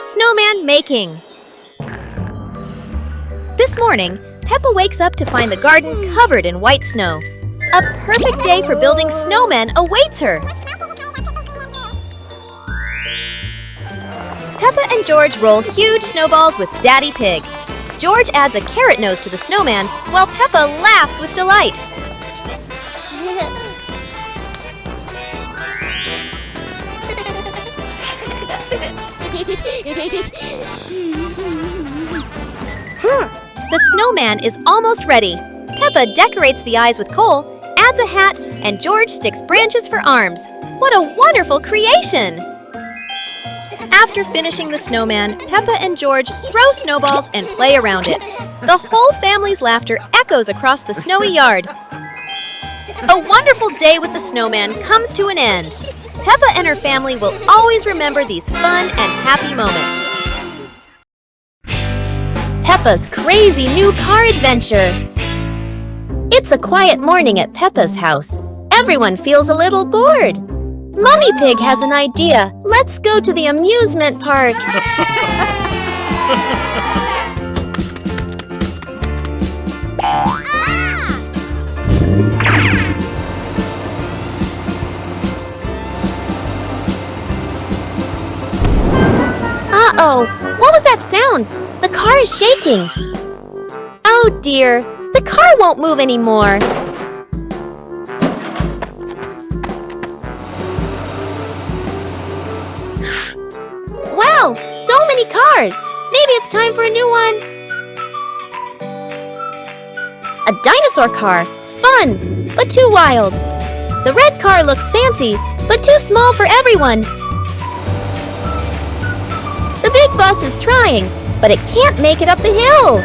Snowman making. This morning, Peppa wakes up to find the garden covered in white snow. A perfect day for building snowmen awaits her. Peppa and George roll huge snowballs with Daddy Pig. George adds a carrot nose to the snowman while Peppa laughs with delight. The snowman is almost ready. Peppa decorates the eyes with coal, adds a hat, and George sticks branches for arms. What a wonderful creation! After finishing the snowman, Peppa and George throw snowballs and play around it. The whole family's laughter echoes across the snowy yard. A wonderful day with the snowman comes to an end. Peppa and her family will always remember these fun and happy moments. Peppa's crazy new car adventure. It's a quiet morning at Peppa's house. Everyone feels a little bored. Mummy Pig has an idea. Let's go to the amusement park. Uh-oh, what was that sound? The car is shaking. Oh dear, the car won't move anymore. Wow, so many cars! Maybe it's time for a new one. A dinosaur car, fun, but too wild. The red car looks fancy, but too small for everyone. The big bus is trying, but it can't make it up the hill.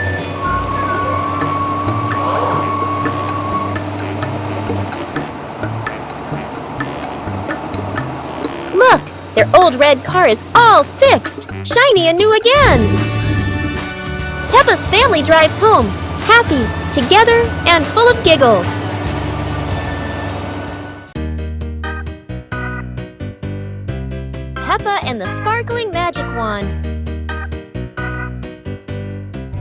Look, their old red car is all fixed, shiny and new again. Peppa's family drives home, happy, together, and full of giggles. Peppa and the sparkling magic wand.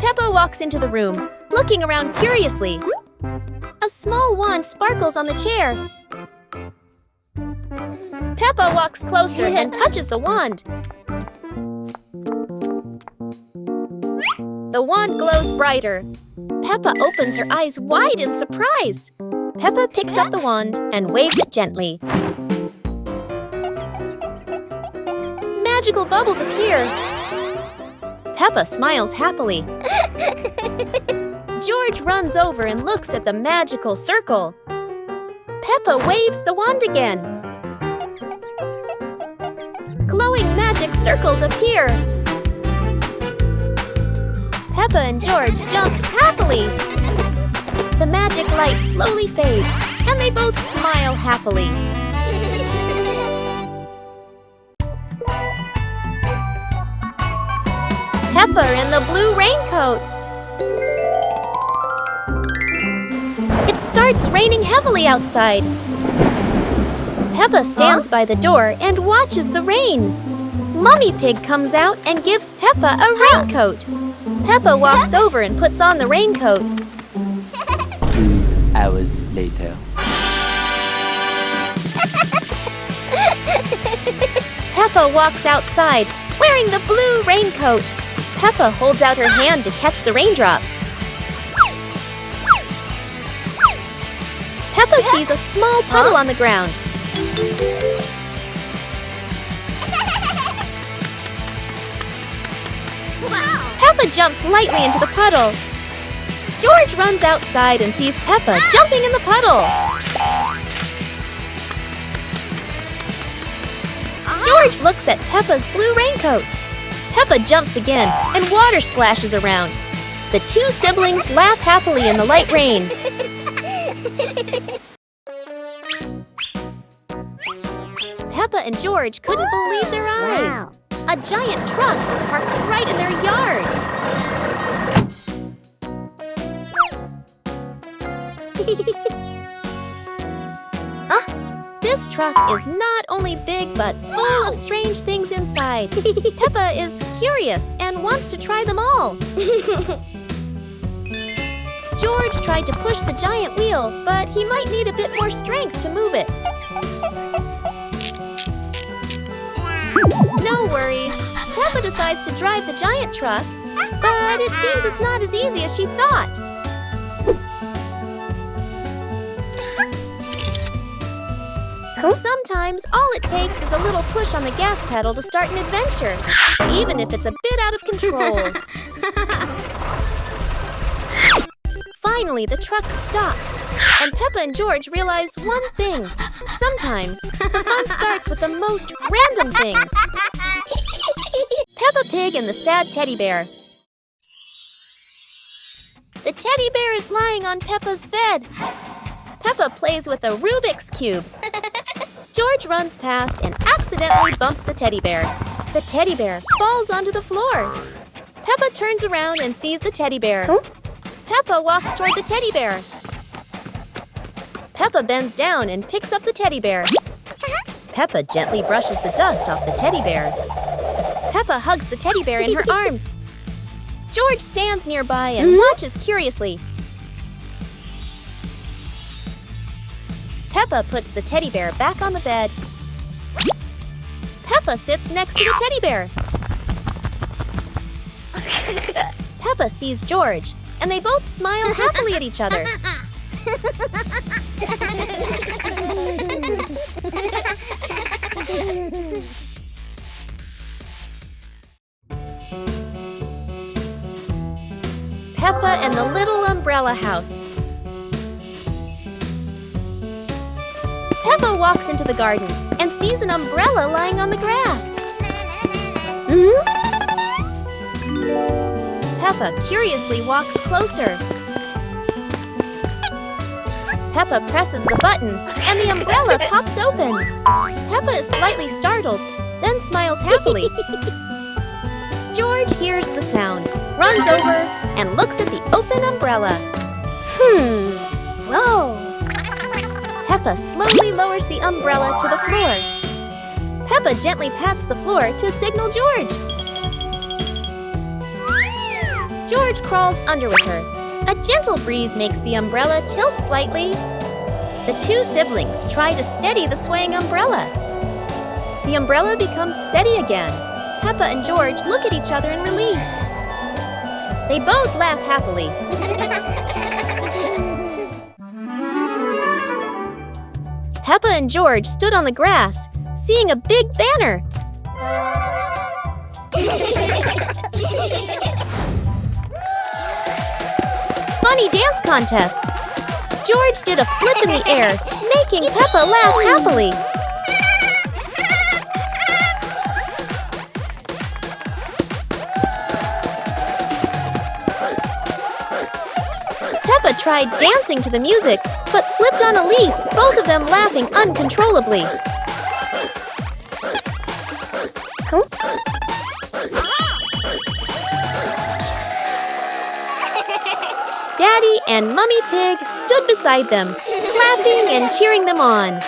Peppa walks into the room, looking around curiously. A small wand sparkles on the chair. Peppa walks closer and touches the wand. The wand glows brighter. Peppa opens her eyes wide in surprise. Peppa picks up the wand and waves it gently. Magical bubbles appear. Peppa smiles happily. George runs over and looks at the magical circle. Peppa waves the wand again. Glowing magic circles appear. Peppa and George jump happily. The magic light slowly fades, and they both smile happily. Peppa in the blue raincoat. It starts raining heavily outside. Peppa stands by the door and watches the rain. Mummy Pig comes out and gives Peppa a raincoat. Peppa walks over and puts on the raincoat. 2 hours later. Peppa walks outside, wearing the blue raincoat. Peppa holds out her hand to catch the raindrops. Peppa sees a small puddle on the ground. Peppa jumps lightly into the puddle. George runs outside and sees Peppa jumping in the puddle. George looks at Peppa's blue raincoat. Peppa jumps again and water splashes around. The two siblings laugh happily in the light rain. Peppa and George couldn't believe their eyes. Wow. A giant truck was parked right in their yard. This truck is not only big but full of strange things inside. Peppa is curious and wants to try them all. George tried to push the giant wheel, but he might need a bit more strength to move it. No worries. Peppa decides to drive the giant truck, but it seems it's not as easy as she thought. Sometimes all it takes is a little push on the gas pedal to start an adventure, even if it's a bit out of control. Finally, the truck stops, and Peppa and George realize one thing. Sometimes the fun starts with the most random things. Peppa Pig and the sad teddy bear. The teddy bear is lying on Peppa's bed. Peppa plays with a Rubik's Cube. George runs past and accidentally bumps the teddy bear. The teddy bear falls onto the floor. Peppa turns around and sees the teddy bear. Peppa walks toward the teddy bear. Peppa bends down and picks up the teddy bear. Peppa gently brushes the dust off the teddy bear. Peppa hugs the teddy bear in her arms. George stands nearby and watches curiously. Peppa puts the teddy bear back on the bed. Peppa sits next to the teddy bear. Peppa sees George, and they both smile happily at each other. Peppa and the Little Umbrella House. Peppa walks into the garden and sees an umbrella lying on the grass. Peppa curiously walks closer. Peppa presses the button and the umbrella pops open. Peppa is slightly startled, then smiles happily. George hears the sound, runs over, and looks at the open umbrella. Whoa! Peppa slowly lowers the umbrella to the floor. Peppa gently pats the floor to signal George. George crawls under with her. A gentle breeze makes the umbrella tilt slightly. The two siblings try to steady the swaying umbrella. The umbrella becomes steady again. Peppa and George look at each other in relief. They both laugh happily. Peppa and George stood on the grass, seeing a big banner. Funny dance contest. George did a flip in the air, making Peppa laugh happily. Peppa tried dancing to the music, but slipped on a leaf, both of them laughing uncontrollably. Daddy and Mummy Pig stood beside them, clapping and cheering them on.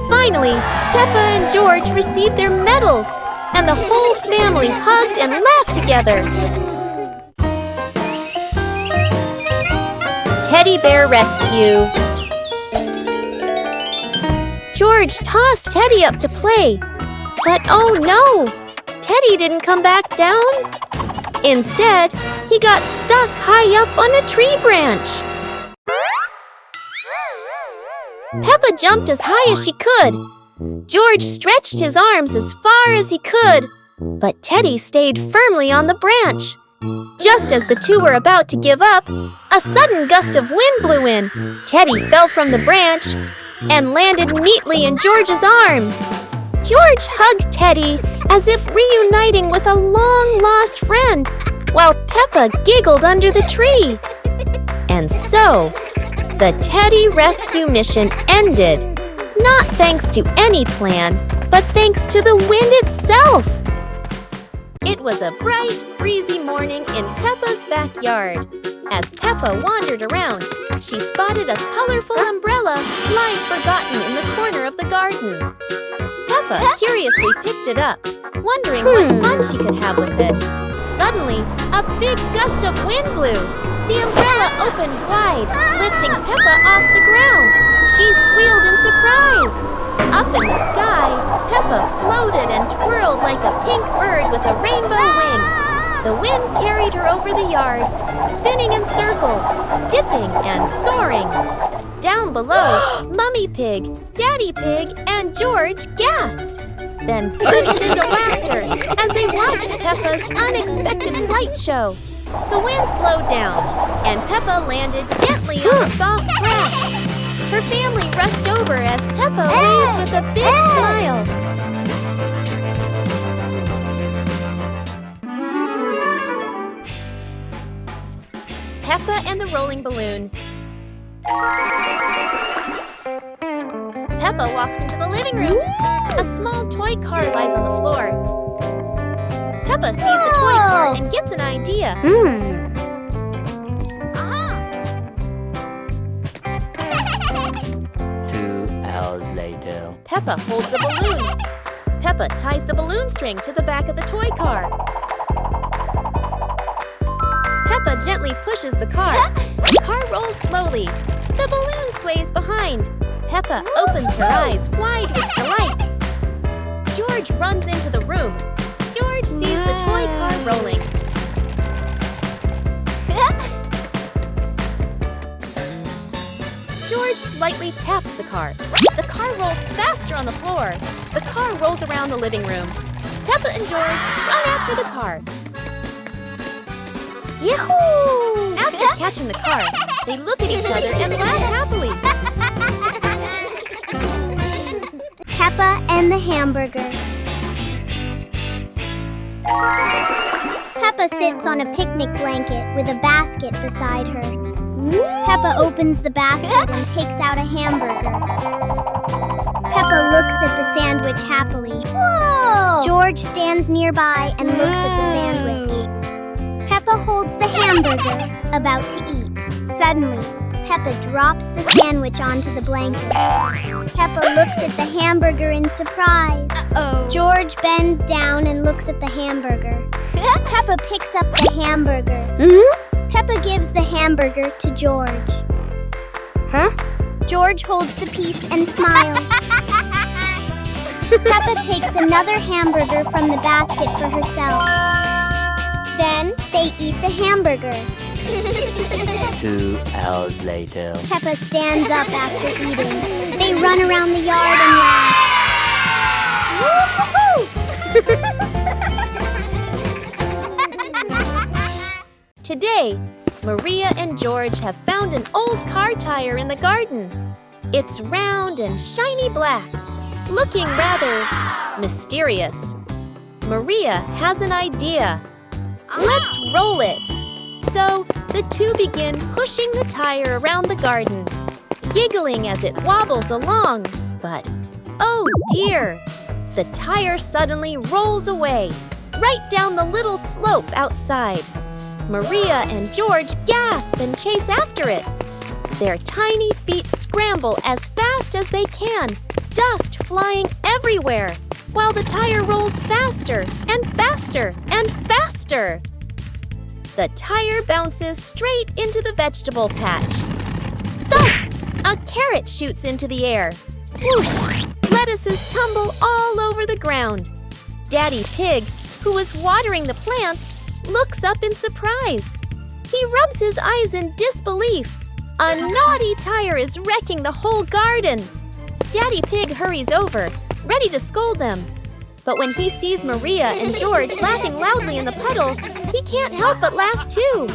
Finally, Peppa and George received their medals, and the whole family hugged and laughed together. Teddy Bear Rescue. George tossed Teddy up to play, but oh no! Teddy didn't come back down. Instead, he got stuck high up on a tree branch. Peppa jumped as high as she could. George stretched his arms as far as he could, but Teddy stayed firmly on the branch. Just as the two were about to give up, a sudden gust of wind blew in. Teddy fell from the branch and landed neatly in George's arms. George hugged Teddy as if reuniting with a long-lost friend, while Peppa giggled under the tree. And so, the Teddy rescue mission ended, not thanks to any plan, but thanks to the wind itself. It was a bright, breezy morning in Peppa's backyard, As Peppa wandered around, she spotted a colorful umbrella lying forgotten in the corner of the garden. Peppa curiously picked it up, wondering what fun she could have with it. Suddenly, a big gust of wind blew. The umbrella opened wide, lifting Peppa off the ground. She squealed in surprise. Up in the sky, Peppa floated and twirled like a pink bird with a rainbow wing. The wind carried her over the yard, spinning in circles, dipping and soaring. Down below, Mummy Pig, Daddy Pig, and George gasped, then burst into laughter as they watched Peppa's unexpected flight show. The wind slowed down, and Peppa landed gently on the soft grass. Her family rushed over as Peppa waved with a big smile. Peppa and the Rolling Balloon. Peppa walks into the living room. A small toy car lies on the floor. Peppa sees the toy car and gets an idea. 2 hours later. Peppa holds a balloon. Peppa ties the balloon string to the back of the toy car. Peppa gently pushes the car. The car rolls slowly. The balloon sways behind. Peppa opens her eyes wide with delight. George runs into the room. George sees the toy car rolling. George lightly taps the car. The car rolls faster on the floor. The car rolls around the living room. Peppa and George run after the car. Yahoo! After catching the car, they look at each other and laugh happily. Peppa and the hamburger. Peppa sits on a picnic blanket with a basket beside her. Peppa opens the basket and takes out a hamburger. Peppa looks at the sandwich happily. Whoa! George stands nearby and looks at the sandwich. Peppa holds the hamburger, about to eat. Suddenly, Peppa drops the sandwich onto the blanket. Peppa looks at the hamburger in surprise. George bends down and looks at the hamburger. Peppa picks up the hamburger. Peppa gives the hamburger to George. George holds the piece and smiles. Peppa takes another hamburger from the basket for herself. Then they eat the hamburger. 2 hours later. Peppa stands up after eating. They run around the yard and laugh. Today, Maria and George have found an old car tire in the garden. It's round and shiny black, looking rather mysterious. Maria has an idea. Let's roll it. So the two begin pushing the tire around the garden, giggling as it wobbles along. But, oh dear, the tire suddenly rolls away, right down the little slope outside. Maria and George gasp and chase after it. Their tiny feet scramble as fast as they can, dust flying everywhere, while the tire rolls faster and faster and faster. The tire bounces straight into the vegetable patch. Thump! A carrot shoots into the air. Whoosh! Lettuces tumble all over the ground. Daddy Pig, who was watering the plants, looks up in surprise. He rubs his eyes in disbelief. A naughty tire is wrecking the whole garden. Daddy Pig hurries over, ready to scold them. But when he sees Maria and George laughing loudly in the puddle, he can't help but laugh too.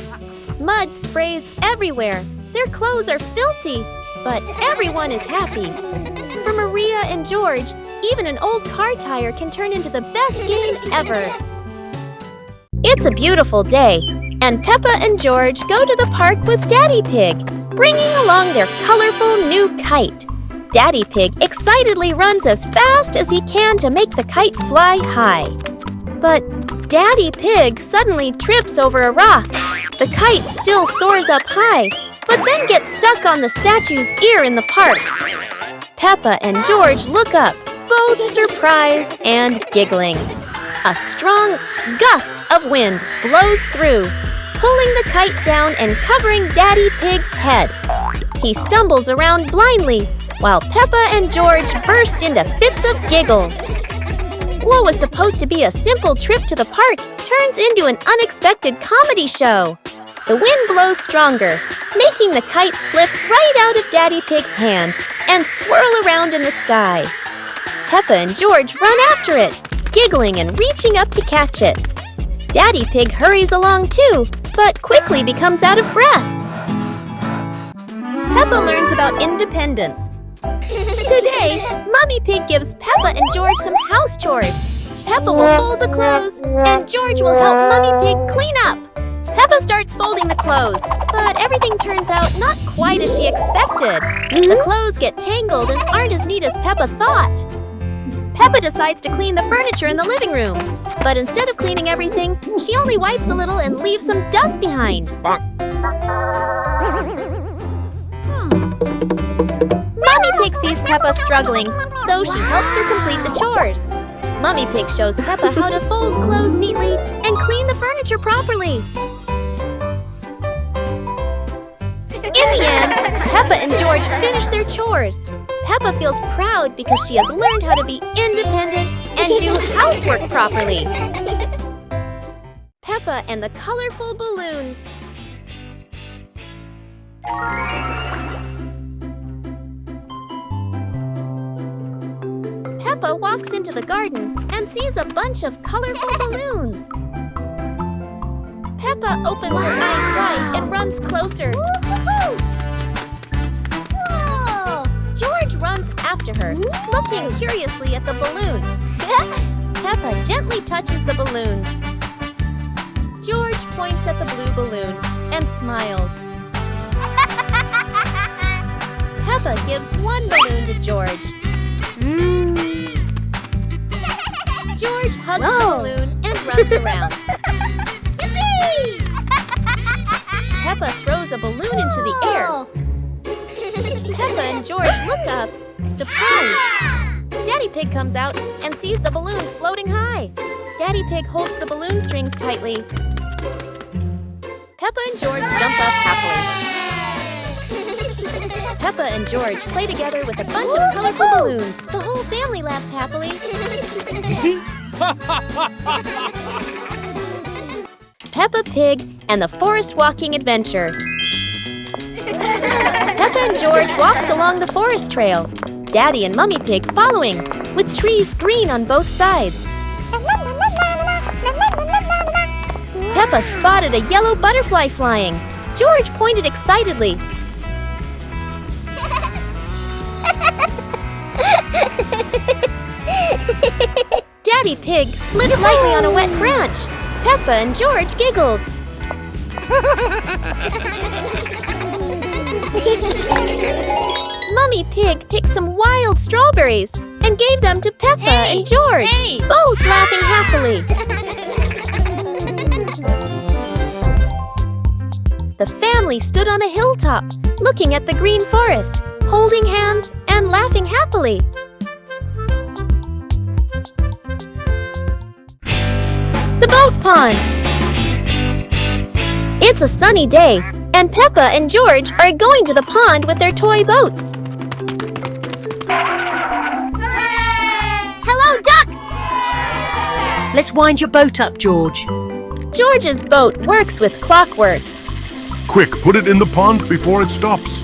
Mud sprays everywhere. Their clothes are filthy, but everyone is happy. For Maria and George, even an old car tire can turn into the best game ever. It's a beautiful day, and Peppa and George go to the park with Daddy Pig, bringing along their colorful new kite. Daddy Pig excitedly runs as fast as he can to make the kite fly high. But Daddy Pig suddenly trips over a rock. The kite still soars up high, but then gets stuck on the statue's ear in the park. Peppa and George look up, both surprised and giggling. A strong gust of wind blows through, pulling the kite down and covering Daddy Pig's head. He stumbles around blindly, while Peppa and George burst into fits of giggles. What was supposed to be a simple trip to the park turns into an unexpected comedy show. The wind blows stronger, making the kite slip right out of Daddy Pig's hand and swirl around in the sky. Peppa and George run after it, giggling and reaching up to catch it. Daddy Pig hurries along too, but quickly becomes out of breath. Peppa learns about independence. Today, Mummy Pig gives Peppa and George some house chores. Peppa will fold the clothes, and George will help Mummy Pig clean up. Peppa starts folding the clothes, but everything turns out not quite as she expected. The clothes get tangled and aren't as neat as Peppa thought. Peppa decides to clean the furniture in the living room, but instead of cleaning everything, she only wipes a little and leaves some dust behind. Mummy Pig sees Peppa struggling, so she helps her complete the chores. Mummy Pig shows Peppa how to fold clothes neatly and clean the furniture properly. In the end, Peppa and George finish their chores. Peppa feels proud because she has learned how to be independent and do housework properly. Peppa and the colorful balloons. Peppa walks into the garden and sees a bunch of colorful balloons. Peppa opens her eyes wide and runs closer. Whoa! George runs after her, looking curiously at the balloons. Peppa gently touches the balloons. George points at the blue balloon and smiles. Peppa gives one balloon to George. George hugs the balloon and runs around. Peppa throws a balloon into the air. Peppa and George look up, surprised. Daddy Pig comes out and sees the balloons floating high. Daddy Pig holds the balloon strings tightly. Peppa and George jump up happily. Peppa and George play together with a bunch of colorful balloons. The whole family laughs happily. Peppa Pig and the Forest Walking Adventure. Peppa and George walked along the forest trail, Daddy and Mummy Pig following, with trees green on both sides. Peppa spotted a yellow butterfly flying. George pointed excitedly. Daddy Pig slid lightly on a wet branch. Peppa and George giggled. Mummy Pig picked some wild strawberries and gave them to Peppa and George, both laughing happily. The family stood on a hilltop, looking at the green forest, holding hands and laughing happily. The boat pond! It's a sunny day, and Peppa and George are going to the pond with their toy boats. Hello, ducks! Let's wind your boat up, George. George's boat works with clockwork. Quick, put it in the pond before it stops.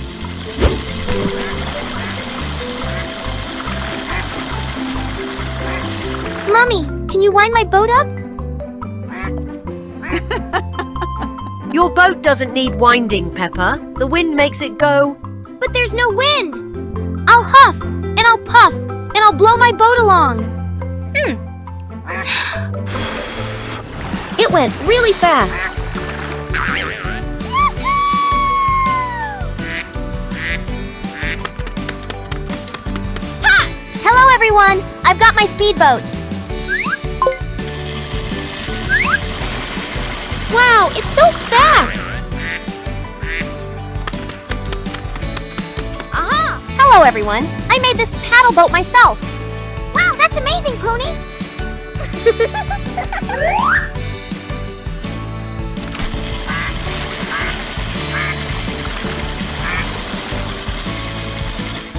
Mummy, can you wind my boat up? Your boat doesn't need winding, Peppa. The wind makes it go. But there's no wind. I'll huff, and I'll puff, and I'll blow my boat along. It went really fast. Hello, everyone. I've got my speedboat. Wow, it's so fast! Hello, everyone. I made this paddle boat myself. Wow, that's amazing, Pony.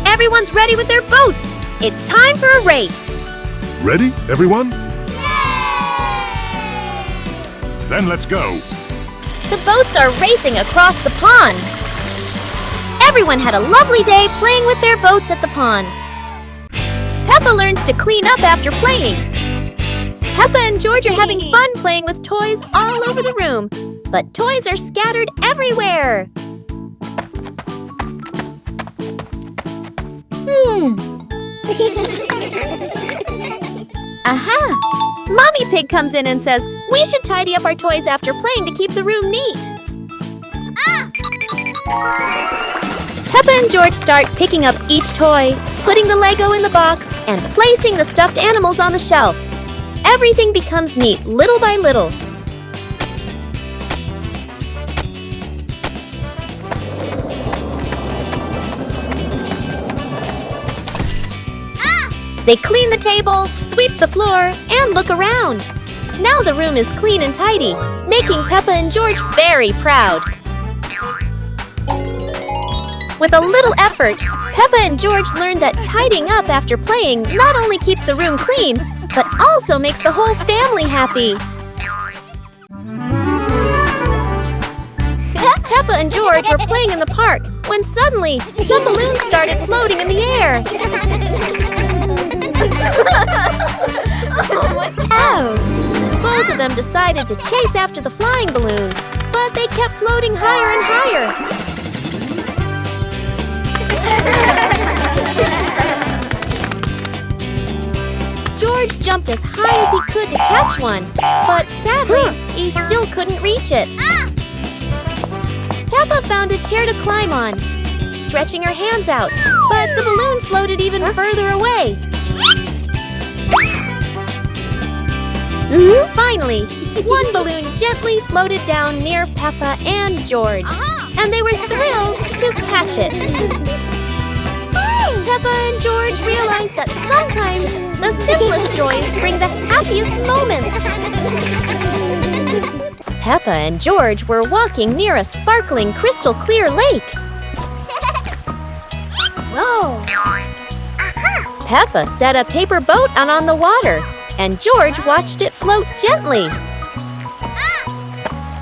Everyone's ready with their boats. It's time for a race. Ready, everyone? Then let's go. The boats are racing across the pond. Everyone had a lovely day playing with their boats at the pond. Peppa learns to clean up after playing. Peppa and George are having fun playing with toys all over the room, but toys are scattered everywhere. Aha! Mommy Pig comes in and says, we should tidy up our toys after playing to keep the room neat. Peppa and George start picking up each toy, putting the Lego in the box, and placing the stuffed animals on the shelf. Everything becomes neat little by little. They clean the table, sweep the floor, and look around. Now the room is clean and tidy, making Peppa and George very proud. With a little effort, Peppa and George learned that tidying up after playing not only keeps the room clean, but also makes the whole family happy. Peppa and George were playing in the park when suddenly some balloons started floating in the air. Both of them decided to chase after the flying balloons, but they kept floating higher and higher. George jumped as high as he could to catch one, but sadly, he still couldn't reach it. Peppa found a chair to climb on, stretching her hands out, but the balloon floated even further away. Finally, one balloon gently floated down near Peppa and George, and they were thrilled to catch it. Peppa and George realized that sometimes the simplest joys bring the happiest moments. Peppa and George were walking near a sparkling crystal clear lake. Whoa! Peppa set a paper boat out on the water, and George watched it float gently.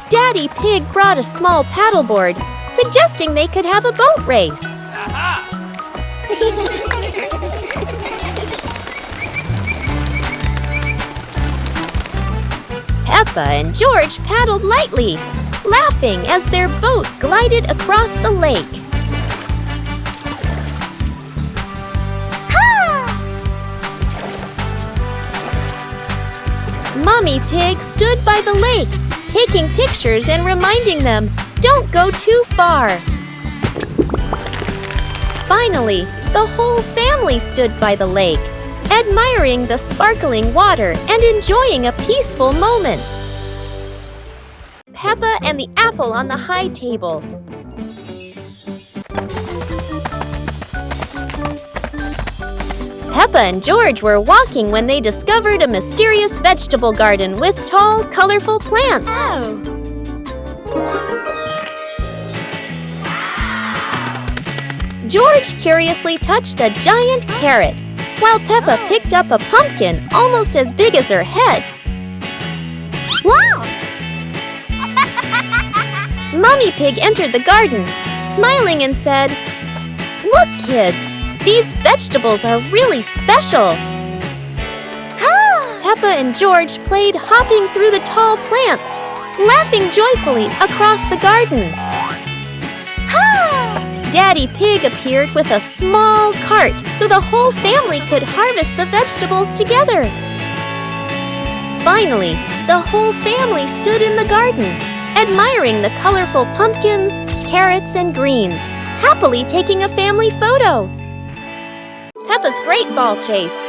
Daddy Pig brought a small paddleboard, suggesting they could have a boat race. Peppa and George paddled lightly, laughing as their boat glided across the lake. Mommy Pig stood by the lake, taking pictures and reminding them, don't go too far. Finally, the whole family stood by the lake, admiring the sparkling water and enjoying a peaceful moment. Peppa and the apple on the high table. Peppa and George were walking when they discovered a mysterious vegetable garden with tall, colorful plants. George curiously touched a giant carrot, while Peppa picked up a pumpkin almost as big as her head. Wow! Mommy Pig entered the garden, smiling and said, "Look, kids, these vegetables are really special." Peppa and George played hopping through the tall plants, laughing joyfully across the garden. Daddy Pig appeared with a small cart so the whole family could harvest the vegetables together. Finally, the whole family stood in the garden, admiring the colorful pumpkins, carrots, and greens, happily taking a family photo. Peppa's Great Ball Chase.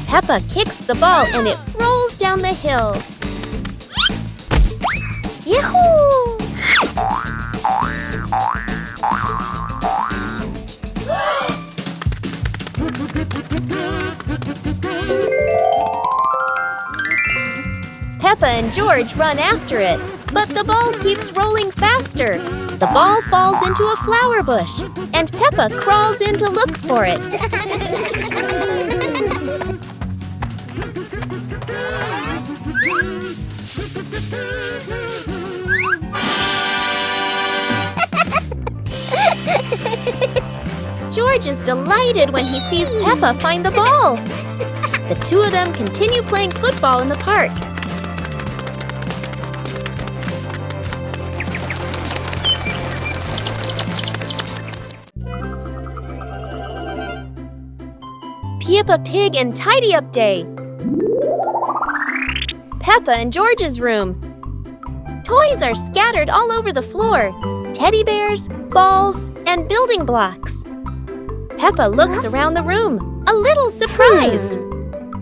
Peppa kicks the ball and it rolls down the hill. Yahoo! Peppa and George run after it, but the ball keeps rolling faster. The ball falls into a flower bush, and Peppa crawls in to look for it. George is delighted when he sees Peppa find the ball. The two of them continue playing football in the park. Peppa Pig and Tidy Up Day. Peppa and George's room. Toys are scattered all over the floor. Teddy bears, balls, and building blocks. Peppa looks around the room, a little surprised.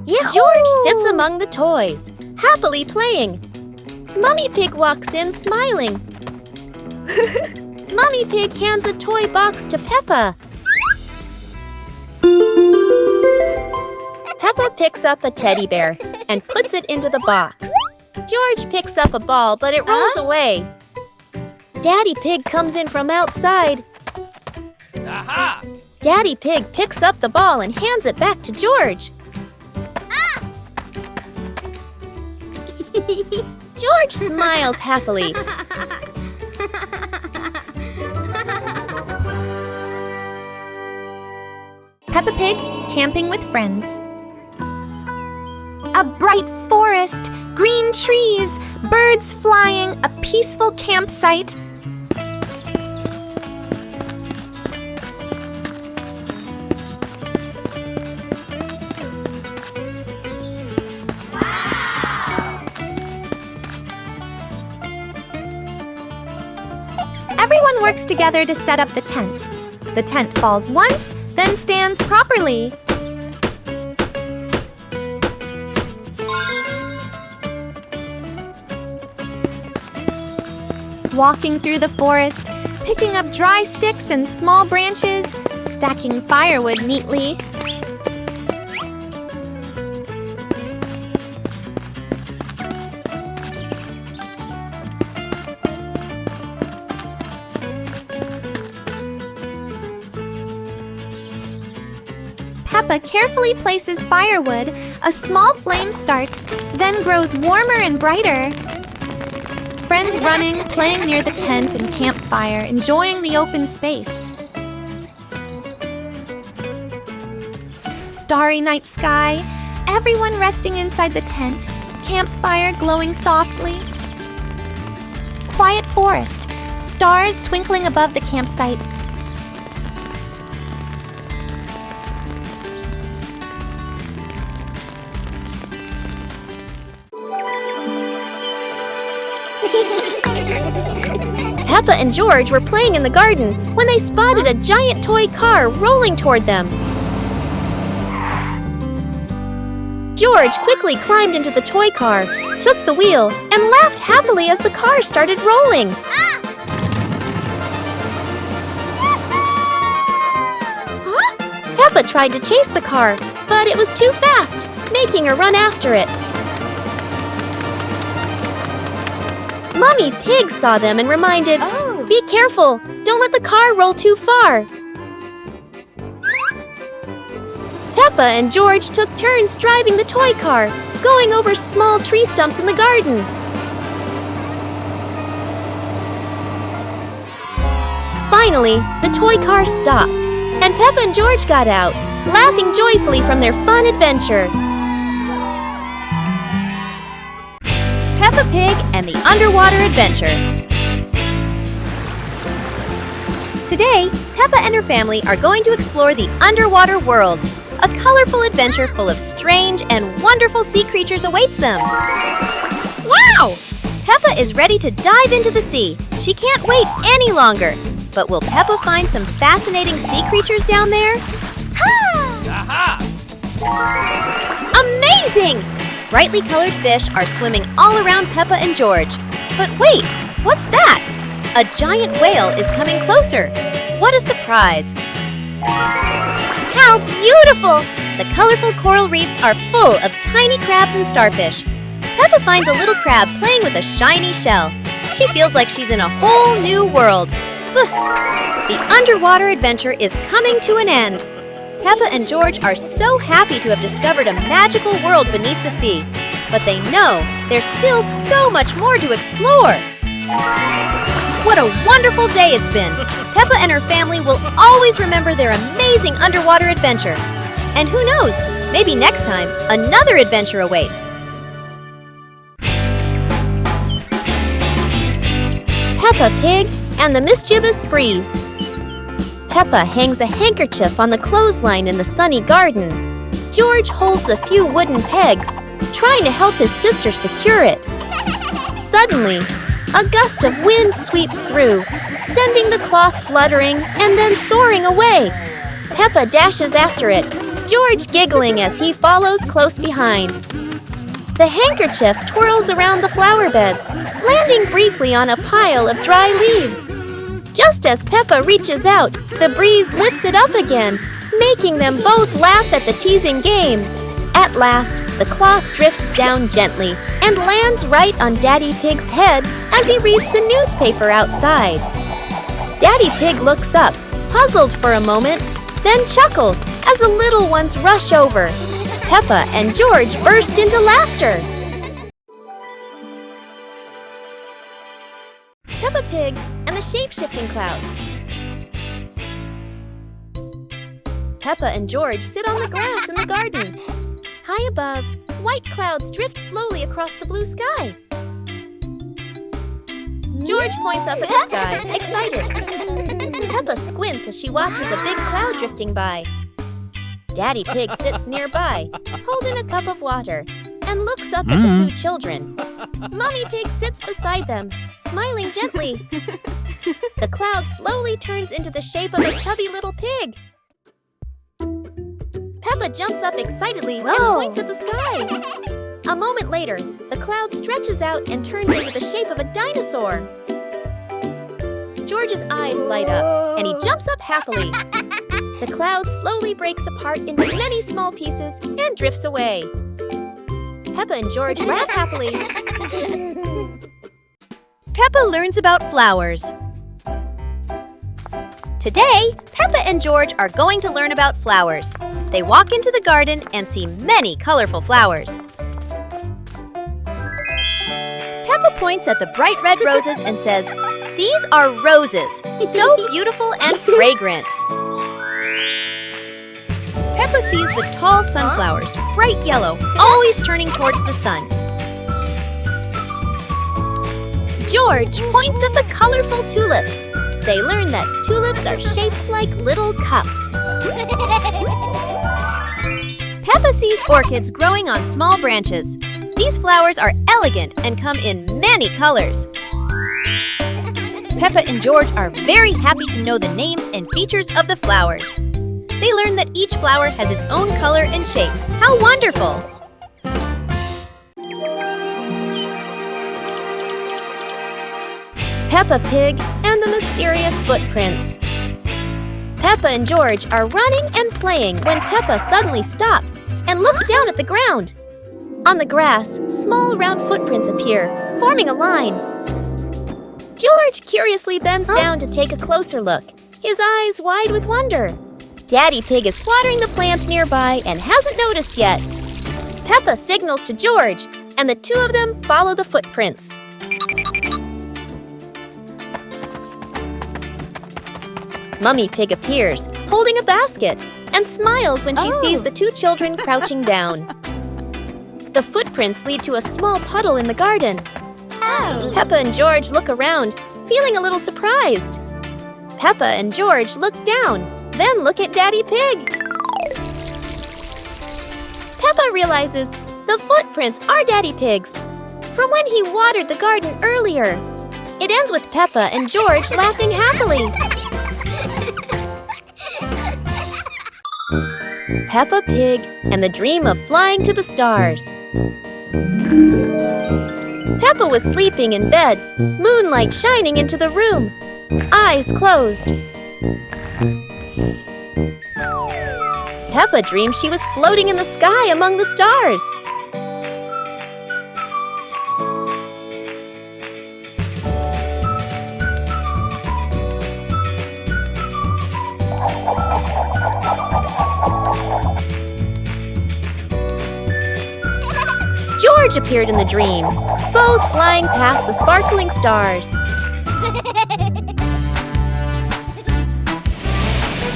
George sits among the toys, happily playing. Mummy Pig walks in smiling. Mummy Pig hands a toy box to Peppa. Peppa picks up a teddy bear and puts it into the box. George picks up a ball, but it rolls away. Daddy Pig comes in from outside. Aha! Daddy Pig picks up the ball and hands it back to George. George smiles happily. Peppa Pig camping with friends. A bright forest, green trees, birds flying, a peaceful campsite. Everyone works together to set up the tent. The tent falls once, then stands properly. Walking through the forest, picking up dry sticks and small branches, stacking firewood neatly. Peppa carefully places firewood. A small flame starts, then grows warmer and brighter. Friends running, playing near the tent and campfire, enjoying the open space. Starry night sky, everyone resting inside the tent, campfire glowing softly. Quiet forest, stars twinkling above the campsite. Peppa and George were playing in the garden when they spotted a giant toy car rolling toward them. George quickly climbed into the toy car, took the wheel, and laughed happily as the car started rolling. Peppa tried to chase the car, but it was too fast, making her run after it. Mummy Pig saw them and reminded, "Be careful! Don't let the car roll too far!" Peppa and George took turns driving the toy car, going over small tree stumps in the garden. Finally, the toy car stopped, and Peppa and George got out, laughing joyfully from their fun adventure. Peppa Pig and the Underwater Adventure. Today, Peppa and her family are going to explore the underwater world. A colorful adventure full of strange and wonderful sea creatures awaits them. Wow! Peppa is ready to dive into the sea. She can't wait any longer. But will Peppa find some fascinating sea creatures down there? Aha! Amazing! Brightly colored fish are swimming all around Peppa and George. But wait, what's that? A giant whale is coming closer. what a surprise! How beautiful! The colorful coral reefs are full of tiny crabs and starfish. Peppa finds a little crab playing with a shiny shell. She feels like she's in a whole new world. The underwater adventure is coming to an end. Peppa and George are so happy to have discovered a magical world beneath the sea. But they know there's still so much more to explore. What a wonderful day it's been! Peppa and her family will always remember their amazing underwater adventure. And who knows, maybe next time, another adventure awaits. Peppa Pig and the Mischievous Breeze. Peppa hangs a handkerchief on the clothesline in the sunny garden. George holds a few wooden pegs, trying to help his sister secure it. Suddenly, a gust of wind sweeps through, sending the cloth fluttering and then soaring away. Peppa dashes after it, George giggling as he follows close behind. The handkerchief twirls around the flower beds, landing briefly on a pile of dry leaves. Just as Peppa reaches out, the breeze lifts it up again, making them both laugh at the teasing game. At last, the cloth drifts down gently and lands right on Daddy Pig's head as he reads the newspaper outside. Daddy Pig looks up, puzzled for a moment, then chuckles as the little ones rush over. Peppa and George burst into laughter. Peppa Pig and the Shape-Shifting Cloud. Peppa and George sit on the grass in the garden. High above, white clouds drift slowly across the blue sky. George points up at the sky, excited. Peppa squints as she watches a big cloud drifting by. Daddy Pig sits nearby, holding a cup of water, and looks up at the two children. Mommy Pig sits beside them, smiling gently. The cloud slowly turns into the shape of a chubby little pig. Peppa jumps up excitedly and points at the sky. A moment later, the cloud stretches out and turns into the shape of a dinosaur. George's eyes light up, and he jumps up happily. The cloud slowly breaks apart into many small pieces and drifts away. Peppa and George laugh happily. Peppa learns about flowers. Today, Peppa and George are going to learn about flowers. They walk into the garden and see many colorful flowers. Peppa points at the bright red roses and says, "These are roses, so beautiful and fragrant." Peppa sees the tall sunflowers, bright yellow, always turning towards the sun. George points at the colorful tulips. They learn that tulips are shaped like little cups. Peppa sees orchids growing on small branches. These flowers are elegant and come in many colors. Peppa and George are very happy to know the names and features of the flowers. They learn that each flower has its own color and shape. How wonderful! Peppa Pig and the Mysterious Footprints. Peppa and George are running and playing when Peppa suddenly stops and looks down at the ground. On the grass, small round footprints appear, forming a line. George curiously bends down to take a closer look, his eyes wide with wonder. Daddy Pig is watering the plants nearby and hasn't noticed yet. Peppa signals to George, and the two of them follow the footprints. Mummy Pig appears, holding a basket, and smiles when she sees the two children crouching down. The footprints lead to a small puddle in the garden. Peppa and George look around, feeling a little surprised. Peppa and George look down, then look at Daddy Pig. Peppa realizes the footprints are Daddy Pig's, from when he watered the garden earlier. It ends with Peppa and George laughing happily. Peppa Pig and the Dream of Flying to the Stars. Peppa was sleeping in bed, moonlight shining into the room. Eyes closed. Peppa dreamed she was floating in the sky among the stars. George appeared in the dream, both flying past the sparkling stars.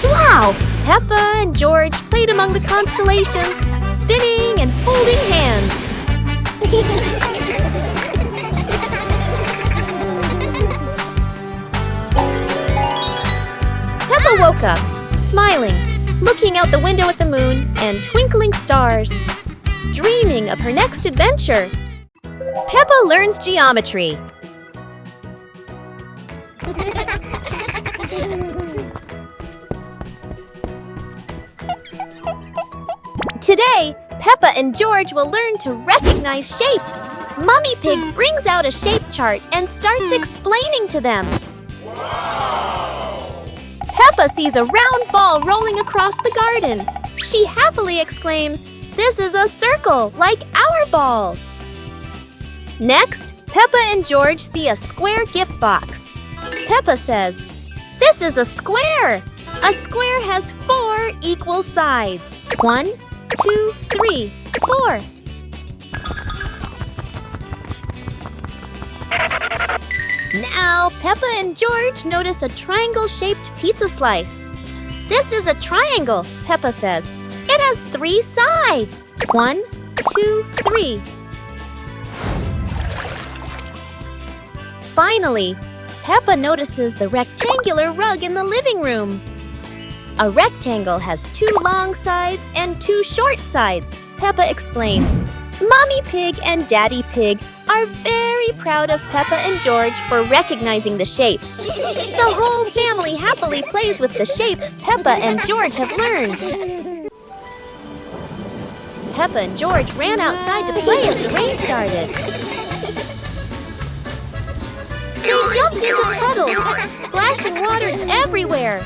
Wow! Peppa and George played among the constellations, spinning and holding hands. Peppa woke up, smiling, looking out the window at the moon and twinkling stars, dreaming of her next adventure. Peppa learns geometry. Today, Peppa and George will learn to recognize shapes. Mummy Pig brings out a shape chart and starts explaining to them. Peppa sees a round ball rolling across the garden. She happily exclaims, "This is a circle, like our ball." Next, Peppa and George see a square gift box. Peppa says, "This is a square. A square has 4 equal sides. 1, 2, 3, 4. Now, Peppa and George notice a triangle-shaped pizza slice. "This is a triangle," Peppa says. "It has 3 sides. 1, 2, 3. Finally, Peppa notices the rectangular rug in the living room. A rectangle has 2 long sides and 2 short sides, Peppa explains. Mommy Pig and Daddy Pig are very proud of Peppa and George for recognizing the shapes. The whole family happily plays with the shapes Peppa and George have learned. Peppa and George ran outside to play as the rain started. They jumped into puddles, splashing water everywhere.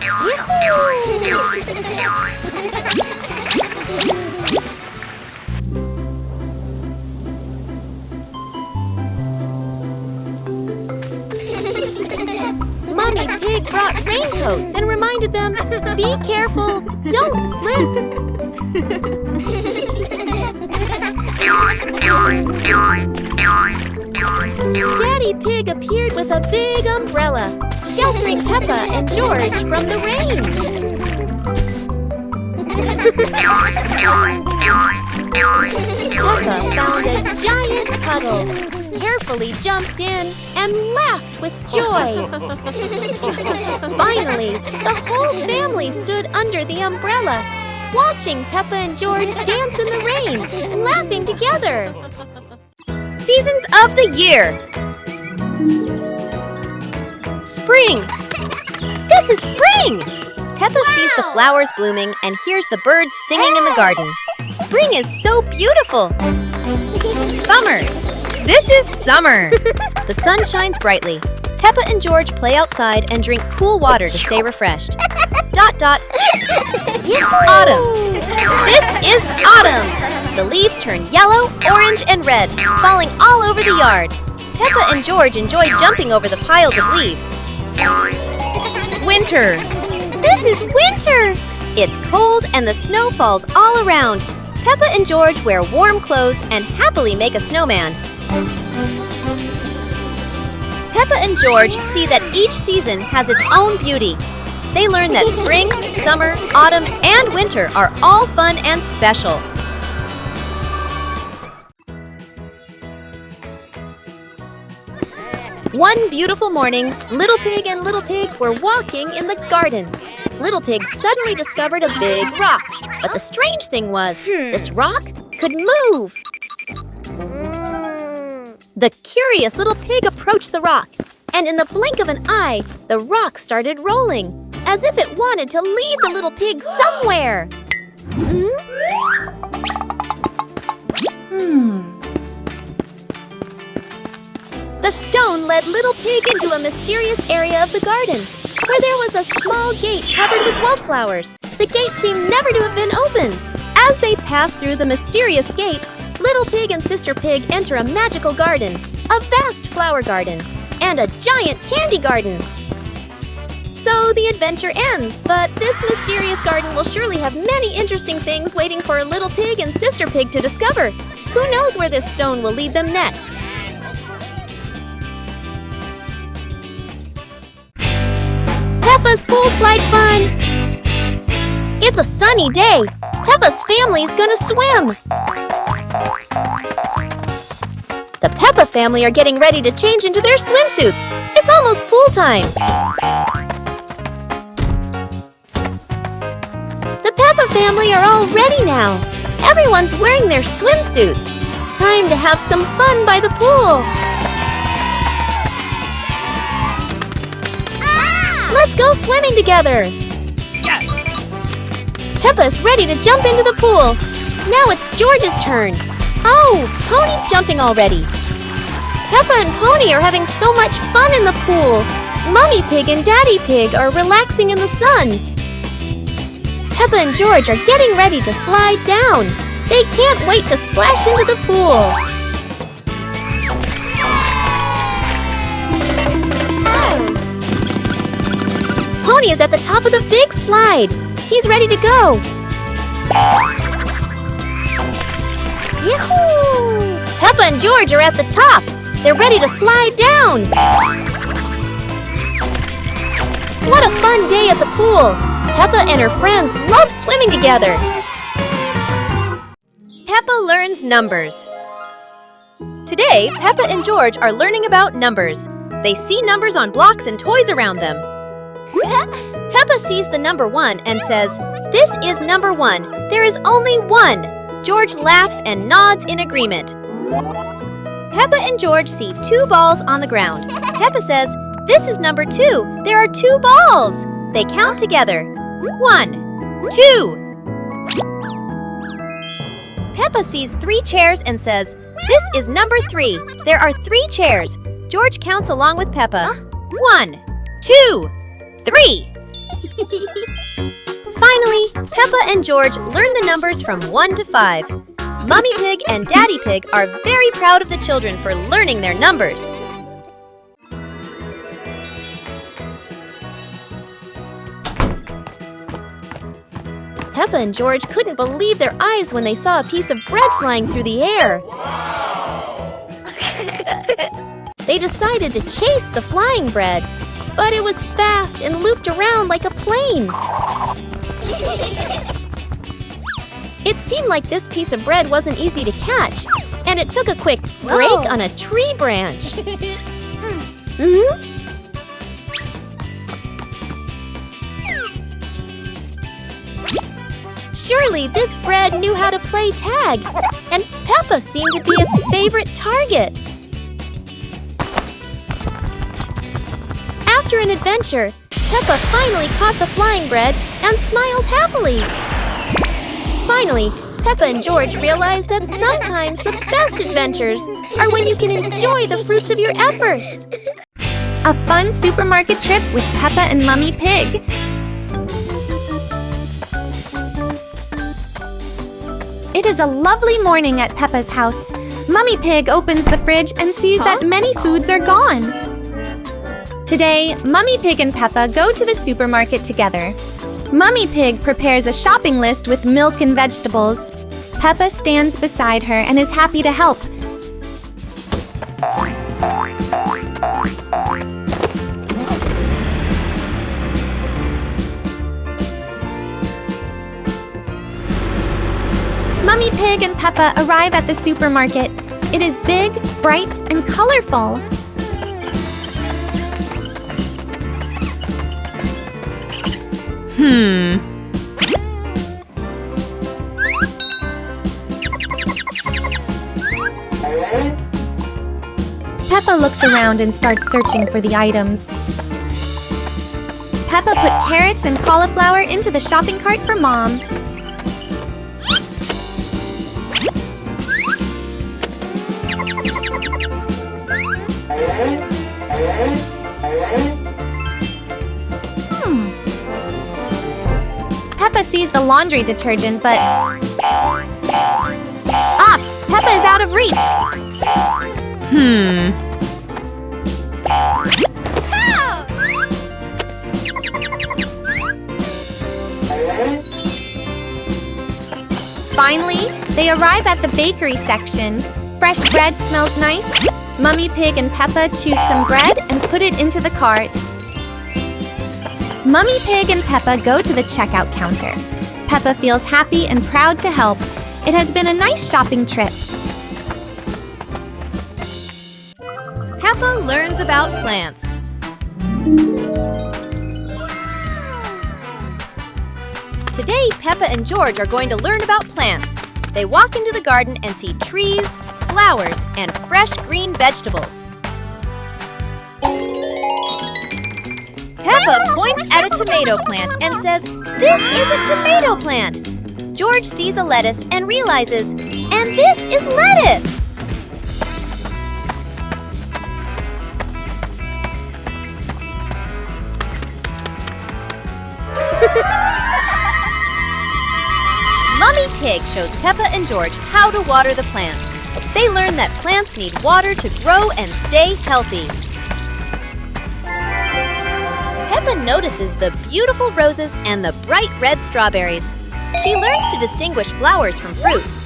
Mommy Pig brought raincoats and reminded them, "Be careful, don't slip." Daddy Pig appeared with a big umbrella, sheltering Peppa and George from the rain. Peppa found a giant puddle, carefully jumped in, and laughed with joy. Finally, the whole family stood under the umbrella, watching Peppa and George dance in the rain, laughing together. Seasons of the year. Spring. This is spring! Peppa sees the flowers blooming and hears the birds singing in the garden. Spring is so beautiful. Summer. This is summer. The sun shines brightly. Peppa and George play outside and drink cool water to stay refreshed. ... Autumn. This is autumn. The leaves turn yellow, orange, and red, falling all over the yard. Peppa and George enjoy jumping over the piles of leaves. Winter. This is winter. It's cold and the snow falls all around. Peppa and George wear warm clothes and happily make a snowman. Peppa and George see that each season has its own beauty. They learn that spring, summer, autumn, and winter are all fun and special. One beautiful morning, Little Pig and Little Pig were walking in the garden. Little Pig suddenly discovered a big rock. But the strange thing was, this rock could move. The curious Little Pig approached the rock, and in the blink of an eye, the rock started rolling, as if it wanted to lead the Little Pig somewhere. The stone led Little Pig into a mysterious area of the garden. where there was a small gate covered with wildflowers. The gate seemed never to have been opened. As they pass through the mysterious gate, Little Pig and Sister Pig enter a magical garden, a vast flower garden, and a giant candy garden. So the adventure ends, but this mysterious garden will surely have many interesting things waiting for Little Pig and Sister Pig to discover. Who knows where this stone will lead them next? Peppa's pool slide fun! It's a sunny day. Peppa's family's gonna swim. The Peppa family are getting ready to change into their swimsuits. It's almost pool time. The Peppa family are all ready now. Everyone's wearing their swimsuits. Time to have some fun by the pool. Let's go swimming together. Yes! Peppa's ready to jump into the pool. Now it's George's turn. Oh, Pony's jumping already. Peppa and Pony are having so much fun in the pool. Mummy Pig and Daddy Pig are relaxing in the sun. Peppa and George are getting ready to slide down. They can't wait to splash into the pool. Pony is at the top of the big slide. He's ready to go. Yahoo! Peppa and George are at the top. They're ready to slide down. What a fun day at the pool. Peppa and her friends love swimming together. Peppa learns numbers. Today, Peppa and George are learning about numbers. They see numbers on blocks and toys around them. Peppa sees the number 1 and says, "This is number 1. There is only 1. George laughs and nods in agreement. Peppa and George see 2 balls on the ground. Peppa says, "This is number 2. There are 2 balls." They count together. 1, 2. Peppa sees 3 chairs and says, "This is number 3. There are 3 chairs." George counts along with Peppa. 1, 2, 3. Finally, Peppa and George learn the numbers from 1 to 5. Mummy Pig and Daddy Pig are very proud of the children for learning their numbers. Peppa and George couldn't believe their eyes when they saw a piece of bread flying through the air. They decided to chase the flying bread, but it was fast and looped around like a plane. It seemed like this piece of bread wasn't easy to catch, and it took a quick break on a tree branch. Surely this bread knew how to play tag, and Peppa seemed to be its favorite target. After an adventure, Peppa finally caught the flying bread and smiled happily. Finally, Peppa and George realized that sometimes the best adventures are when you can enjoy the fruits of your efforts. A fun supermarket trip with Peppa and Mummy Pig. It is a lovely morning at Peppa's house. Mummy Pig opens the fridge and sees that many foods are gone. Today, Mummy Pig and Peppa go to the supermarket together. Mummy Pig prepares a shopping list with milk and vegetables. Peppa stands beside her and is happy to help. Mummy Pig and Peppa arrive at the supermarket. It is big, bright, and colorful. Peppa looks around and starts searching for the items. Peppa put carrots and cauliflower into the shopping cart for Mom. sees the laundry detergent, but... Ops! Peppa is out of reach! Finally, they arrive at the bakery section. Fresh bread smells nice. Mummy Pig and Peppa choose some bread and put it into the cart. Mummy Pig and Peppa go to the checkout counter. Peppa feels happy and proud to help. It has been a nice shopping trip. Peppa learns about plants. Today, Peppa and George are going to learn about plants. They walk into the garden and see trees, flowers, and fresh green vegetables. Peppa points at a tomato plant and says, "This is a tomato plant." George sees a lettuce and realizes, "And this is lettuce!" Mummy Pig shows Peppa and George how to water the plants. They learn that plants need water to grow and stay healthy. Peppa notices the beautiful roses and the bright red strawberries. She learns to distinguish flowers from fruits.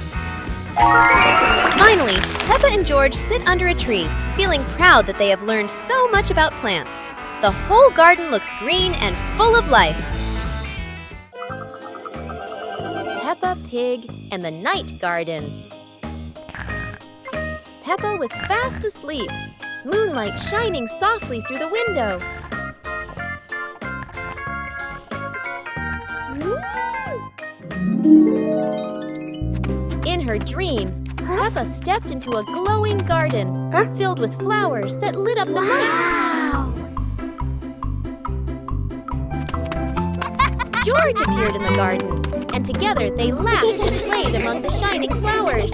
Finally, Peppa and George sit under a tree, feeling proud that they have learned so much about plants. The whole garden looks green and full of life. Peppa Pig and the Night Garden. Peppa was fast asleep, moonlight shining softly through the window. In her dream, Peppa stepped into a glowing garden filled with flowers that lit up the night. George appeared in the garden, and together they laughed and played among the shining flowers.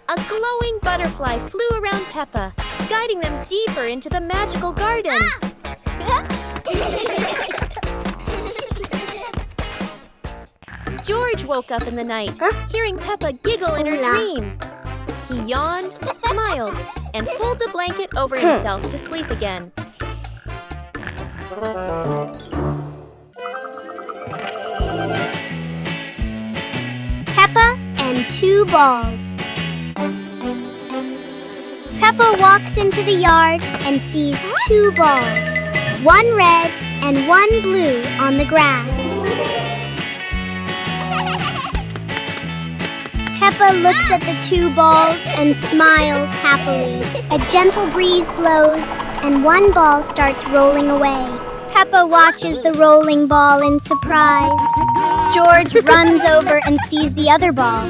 A glowing butterfly flew around Peppa, guiding them deeper into the magical garden. George woke up in the night, hearing Peppa giggle in her dream. He yawned, smiled, and pulled the blanket over himself to sleep again. Peppa and two balls. Peppa walks into the yard and sees two balls, one red and one blue on the grass. Peppa looks at the two balls and smiles happily. A gentle breeze blows and one ball starts rolling away. Peppa watches the rolling ball in surprise. George runs over and sees the other ball.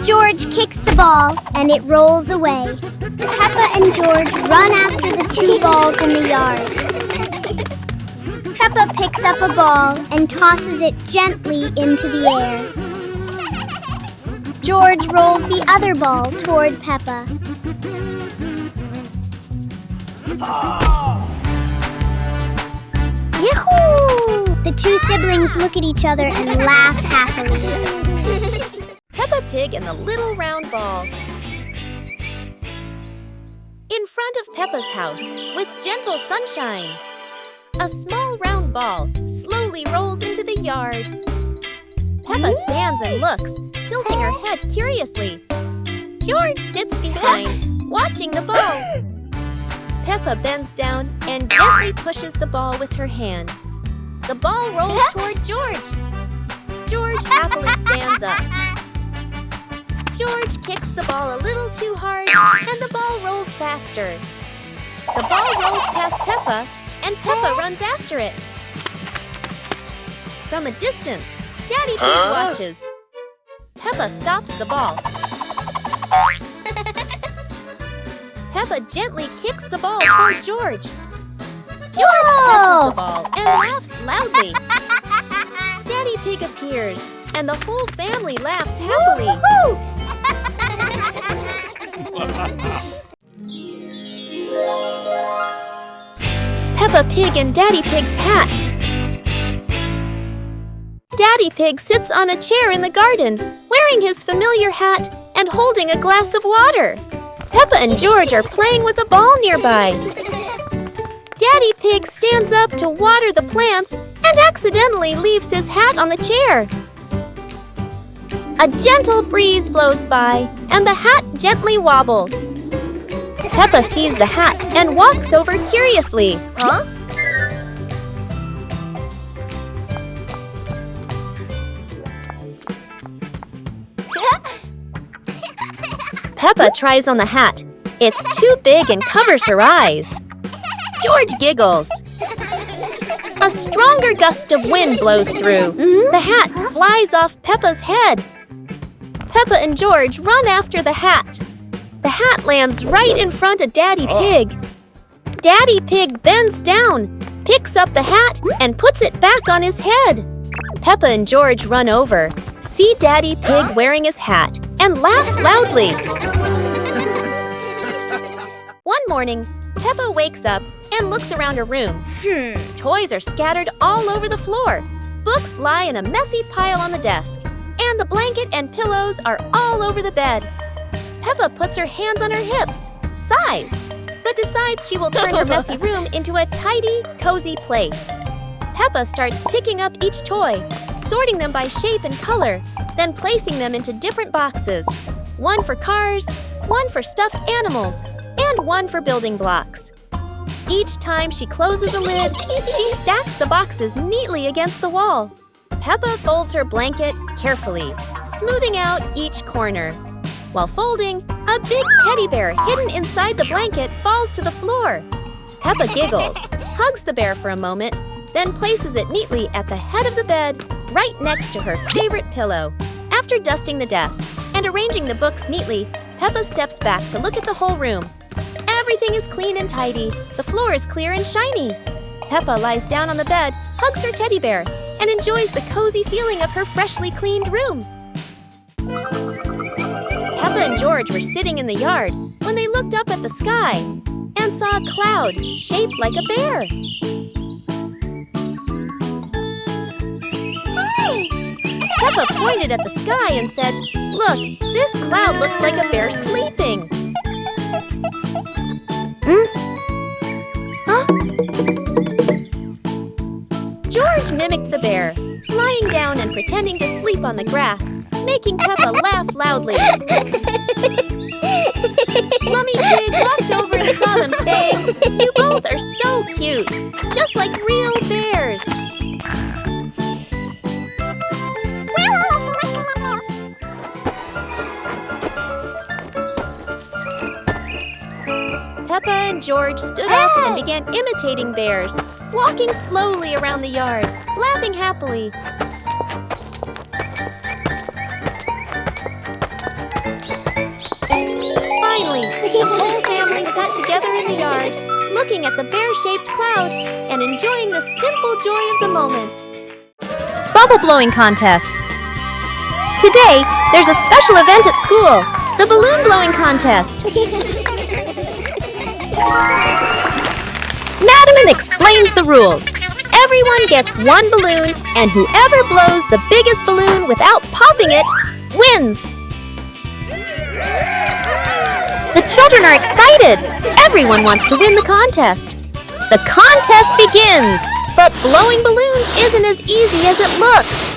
George kicks the ball and it rolls away. Peppa and George run after the two balls in the yard. Peppa picks up a ball and tosses it gently into the air. George rolls the other ball toward Peppa. Yahoo! The two siblings look at each other and laugh happily. Peppa Pig and the Little Round Ball. In front of Peppa's house, with gentle sunshine, a small round ball slowly rolls into the yard. Peppa stands and looks, tilting her head curiously. George sits behind, watching the ball. Peppa bends down and gently pushes the ball with her hand. The ball rolls toward George. George happily stands up. George kicks the ball a little too hard, and the ball rolls faster. The ball rolls past Peppa, and Peppa runs after it. From a distance, Daddy Pig watches. Peppa stops the ball. Peppa gently kicks the ball toward George. George catches the ball and laughs loudly. Daddy Pig appears, and the whole family laughs happily. Peppa Pig and Daddy Pig's hat. Daddy Pig sits on a chair in the garden, wearing his familiar hat and holding a glass of water. Peppa and George are playing with a ball nearby. Daddy Pig stands up to water the plants and accidentally leaves his hat on the chair. A gentle breeze blows by and the hat gently wobbles. Peppa sees the hat and walks over curiously. Huh? Peppa tries on the hat. It's too big and covers her eyes. George giggles. A stronger gust of wind blows through. The hat flies off Peppa's head. Peppa and George run after the hat. The hat lands right in front of Daddy Pig. Daddy Pig bends down, picks up the hat, and puts it back on his head. Peppa and George run over, see Daddy Pig wearing his hat, and laugh loudly. One morning, Peppa wakes up and looks around her room. Toys are scattered all over the floor. Books lie in a messy pile on the desk. And the blanket and pillows are all over the bed. Peppa puts her hands on her hips, sighs, but decides she will turn her messy room into a tidy, cozy place. Peppa starts picking up each toy, sorting them by shape and color, then placing them into different boxes. One for cars, one for stuffed animals, and one for building blocks. Each time she closes a lid, she stacks the boxes neatly against the wall. Peppa folds her blanket carefully, smoothing out each corner. While folding, a big teddy bear hidden inside the blanket falls to the floor. Peppa giggles, hugs the bear for a moment, then places it neatly at the head of the bed, right next to her favorite pillow. After dusting the desk and arranging the books neatly, Peppa steps back to look at the whole room. Everything is clean and tidy. The floor is clear and shiny. Peppa lies down on the bed, hugs her teddy bear, and enjoys the cozy feeling of her freshly cleaned room. Peppa and George were sitting in the yard when they looked up at the sky and saw a cloud shaped like a bear. Peppa pointed at the sky and said, "Look, this cloud looks like a bear sleeping." George mimicked the bear, lying down and pretending to sleep on the grass, making Peppa laugh loudly. Mummy Pig walked over and saw them, saying, "You both are so cute, just like real bears." Peppa and George stood up and began imitating bears, walking slowly around the yard, laughing happily. Finally, the whole family sat together in the yard, looking at the bear-shaped cloud and enjoying the simple joy of the moment. Bubble blowing contest. Today, there's a special event at school, the balloon blowing contest. Madam explains the rules. Everyone gets one balloon, and whoever blows the biggest balloon without popping it wins. The children are excited. Everyone wants to win the contest. The contest begins, but blowing balloons isn't as easy as it looks.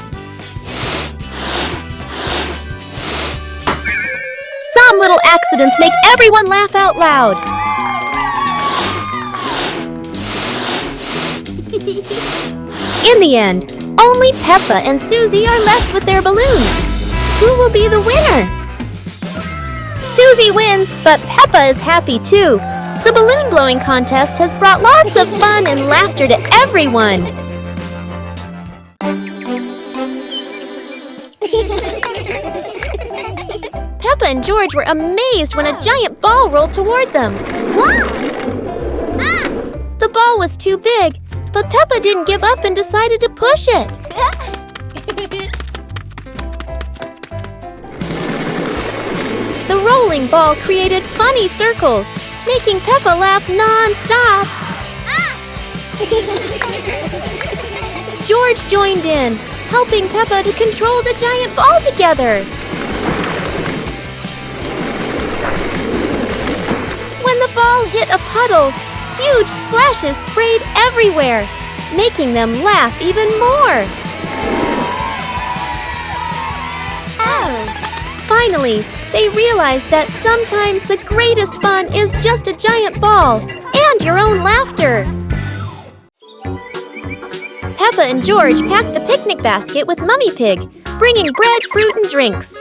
Some little accidents make everyone laugh out loud. In the end, only Peppa and Susie are left with their balloons. Who will be the winner? Susie wins, but Peppa is happy too. The balloon blowing contest has brought lots of fun and laughter to everyone. Peppa and George were amazed when a giant ball rolled toward them. The ball was too big, but Peppa didn't give up and decided to push it. The rolling ball created funny circles, making Peppa laugh non-stop. George joined in, helping Peppa to control the giant ball together. When the ball hit a puddle, huge splashes sprayed everywhere, making them laugh even more. Finally, they realized that sometimes the greatest fun is just a giant ball and your own laughter. Peppa and George packed the picnic basket with Mummy Pig, bringing bread, fruit, and drinks.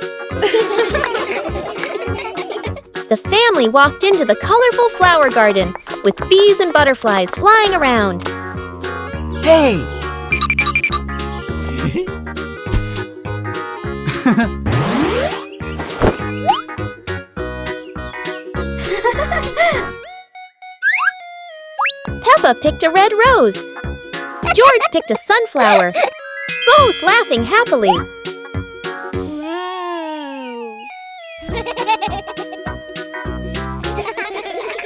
The family walked into the colorful flower garden with bees and butterflies flying around. Hey! Peppa picked a red rose. George picked a sunflower, both laughing happily.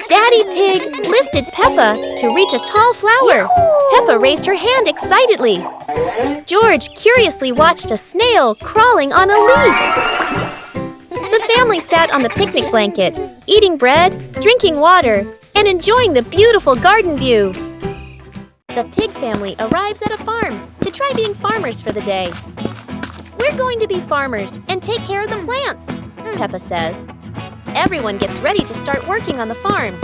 Daddy Pig lifted Peppa to reach a tall flower. Peppa raised her hand excitedly. George curiously watched a snail crawling on a leaf. The family sat on the picnic blanket, eating bread, drinking water, and enjoying the beautiful garden view. The pig family arrives at a farm to try being farmers for the day. We're going to be farmers and take care of the plants, Peppa says. Everyone gets ready to start working on the farm.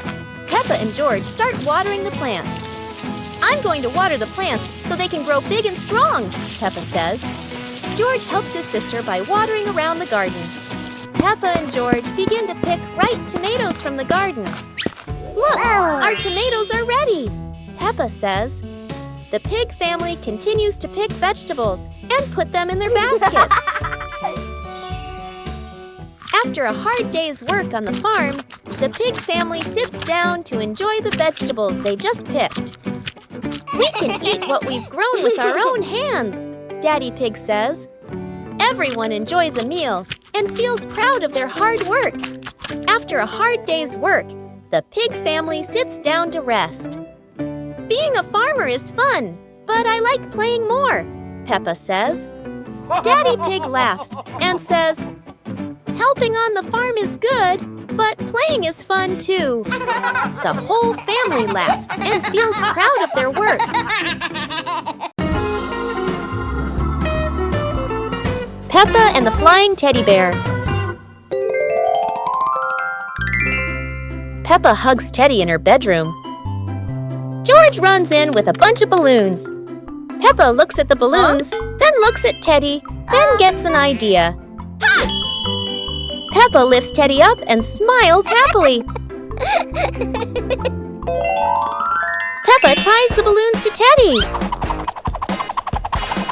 Peppa and George start watering the plants. I'm going to water the plants so they can grow big and strong, Peppa says. George helps his sister by watering around the garden. Peppa and George begin to pick ripe tomatoes from the garden. Look, our tomatoes are ready, Peppa says. The pig family continues to pick vegetables and put them in their baskets. After a hard day's work on the farm, the pig family sits down to enjoy the vegetables they just picked. We can eat what we've grown with our own hands, Daddy Pig says. Everyone enjoys a meal and feels proud of their hard work. After a hard day's work, the pig family sits down to rest. Being a farmer is fun, but I like playing more, Peppa says. Daddy Pig laughs and says, helping on the farm is good, but playing is fun too. The whole family laughs and feels proud of their work. Peppa and the Flying Teddy Bear. Peppa hugs Teddy in her bedroom. George runs in with a bunch of balloons. Peppa looks at the balloons, then looks at Teddy, then gets an idea. Peppa lifts Teddy up and smiles happily. Peppa ties the balloons to Teddy.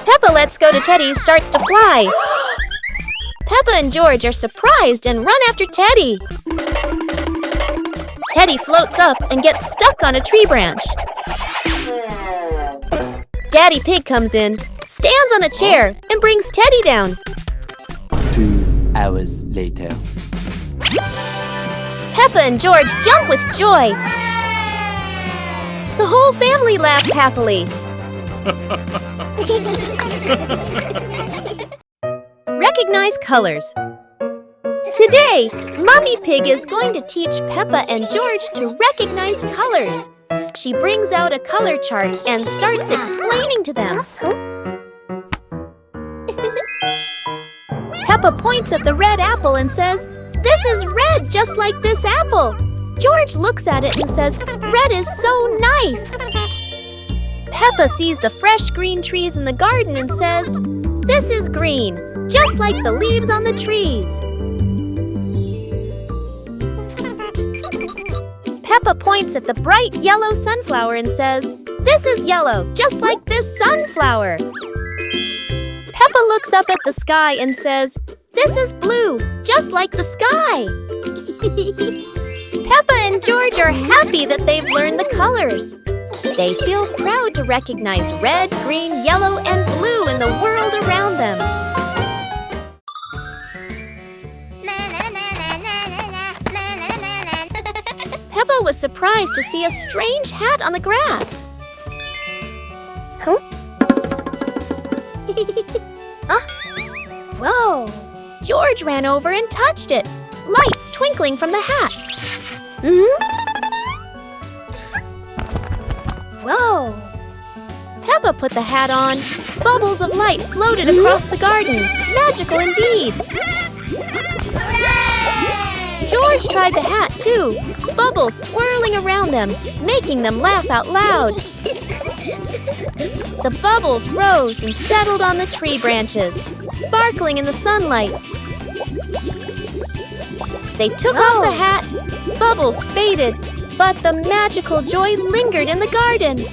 Peppa lets go to Teddy, starts to fly. Peppa and George are surprised and run after Teddy. Teddy floats up and gets stuck on a tree branch. Daddy Pig comes in, stands on a chair, and brings Teddy down. 2 hours later. Peppa and George jump with joy. The whole family laughs happily. Recognize colors. Today, Mummy Pig is going to teach Peppa and George to recognize colors. She brings out a color chart and starts explaining to them. Peppa points at the red apple and says, "This is red just like this apple." George looks at it and says, "Red is so nice." Peppa sees the fresh green trees in the garden and says, "This is green, just like the leaves on the trees." Peppa points at the bright yellow sunflower and says, "This is yellow, just like this sunflower." Peppa looks up at the sky and says, "This is blue, just like the sky." Peppa and George are happy that they've learned the colors. They feel proud to recognize red, green, yellow, and blue in the world around them. Peppa was surprised to see a strange hat on the grass. Huh? Whoa! George ran over and touched it. Lights twinkling from the hat. Whoa! Peppa put the hat on. Bubbles of light floated across the garden. Magical indeed. George tried the hat too. Bubbles swirling around them, making them laugh out loud. The bubbles rose and settled on the tree branches, sparkling in the sunlight. They took off the hat. Bubbles faded, but the magical joy lingered in the garden.